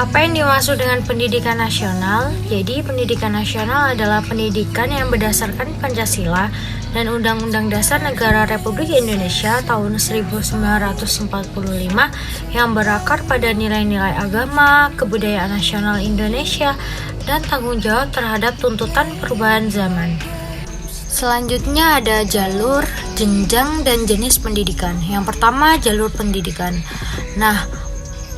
Apa yang dimaksud dengan pendidikan nasional? Jadi, pendidikan nasional adalah pendidikan yang berdasarkan Pancasila dan Undang-Undang Dasar Negara Republik Indonesia tahun 1945 yang berakar pada nilai-nilai agama, kebudayaan nasional Indonesia, dan tanggung jawab terhadap tuntutan perubahan zaman. Selanjutnya ada jalur, jenjang, dan jenis pendidikan. Yang pertama, jalur pendidikan.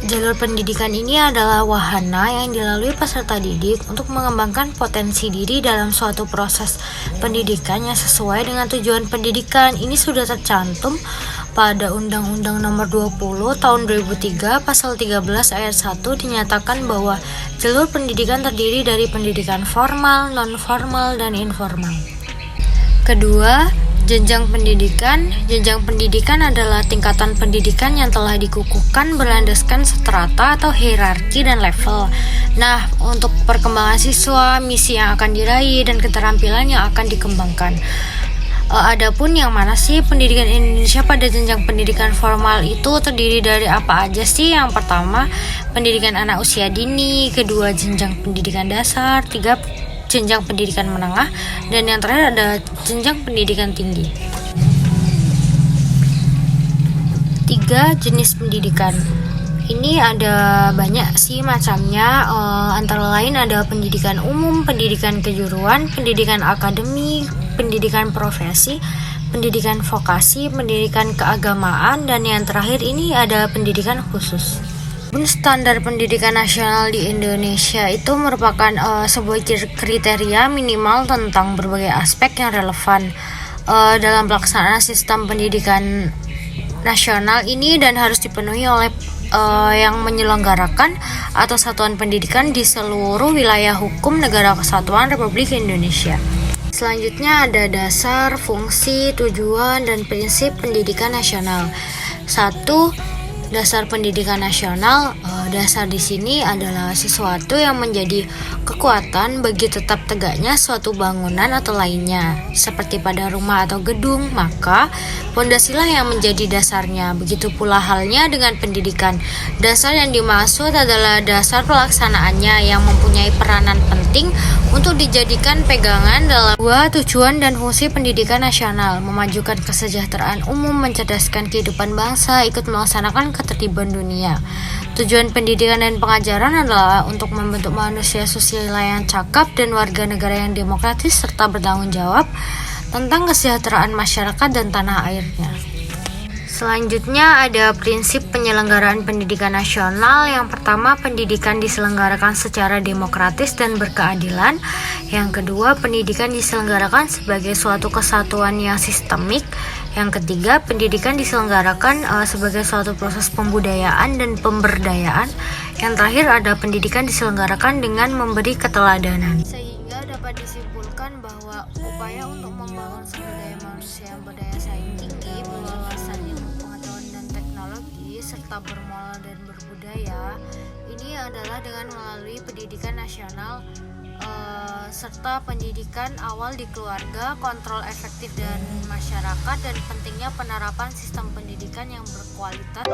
Jalur pendidikan ini adalah wahana yang dilalui peserta didik untuk mengembangkan potensi diri dalam suatu proses pendidikan yang sesuai dengan tujuan pendidikan. Ini sudah tercantum pada Undang-Undang Nomor 20 Tahun 2003 Pasal 13 Ayat 1 dinyatakan bahwa jalur pendidikan terdiri dari pendidikan formal, non-formal, dan informal. Kedua, jenjang pendidikan. Jenjang pendidikan adalah tingkatan pendidikan yang telah dikukuhkan berlandaskan strata atau hierarki dan level. Untuk perkembangan siswa, misi yang akan diraih, dan keterampilan yang akan dikembangkan. Adapun yang mana sih pendidikan Indonesia pada jenjang pendidikan formal itu terdiri dari apa aja sih? Yang pertama, pendidikan anak usia dini. Kedua, jenjang pendidikan dasar. Tiga, jenjang pendidikan menengah, dan yang terakhir ada jenjang pendidikan tinggi. 3. Jenis pendidikan. Ini ada banyak sih macamnya, antara lain ada pendidikan umum, pendidikan kejuruan, pendidikan akademik, pendidikan profesi, pendidikan vokasi, pendidikan keagamaan, dan yang terakhir ini ada pendidikan khusus. Standar pendidikan nasional di Indonesia itu merupakan sebuah kriteria minimal tentang berbagai aspek yang relevan dalam pelaksanaan sistem pendidikan nasional ini dan harus dipenuhi oleh yang menyelenggarakan atau satuan pendidikan di seluruh wilayah hukum Negara Kesatuan Republik Indonesia. Selanjutnya ada dasar, fungsi, tujuan, dan prinsip pendidikan nasional. 1. Dasar pendidikan nasional. Dasar di sini adalah sesuatu yang menjadi kekuatan bagi tetap tegaknya suatu bangunan atau lainnya, seperti pada rumah atau gedung, maka pondasilah yang menjadi dasarnya. Begitu pula halnya dengan pendidikan. Dasar yang dimaksud adalah dasar pelaksanaannya yang mempunyai peranan penting untuk dijadikan pegangan dalam tujuan dan fungsi pendidikan nasional, memajukan kesejahteraan umum, mencerdaskan kehidupan bangsa, ikut melaksanakan ketertiban dunia. Tujuan pendidikan dan pengajaran adalah untuk membentuk manusia susila yang cakap dan warga negara yang demokratis serta bertanggung jawab tentang kesejahteraan masyarakat dan tanah airnya. Selanjutnya ada prinsip penyelenggaraan pendidikan nasional. Yang pertama, pendidikan diselenggarakan secara demokratis dan berkeadilan. Yang kedua, pendidikan diselenggarakan sebagai suatu kesatuan yang sistemik. Yang ketiga, pendidikan diselenggarakan sebagai suatu proses pembudayaan dan pemberdayaan. Yang terakhir ada pendidikan diselenggarakan dengan memberi keteladanan. Sehingga dapat disimpulkan bahwa upaya untuk membangun sumber daya manusia yang berdaya saing tinggi, berwawasan ilmu pengetahuan dan teknologi, serta bermoral dan berbudaya, ini adalah dengan melalui pendidikan nasional serta pendidikan awal di keluarga, kontrol efektif dan masyarakat, dan pentingnya penerapan sistem pendidikan yang berkualitas.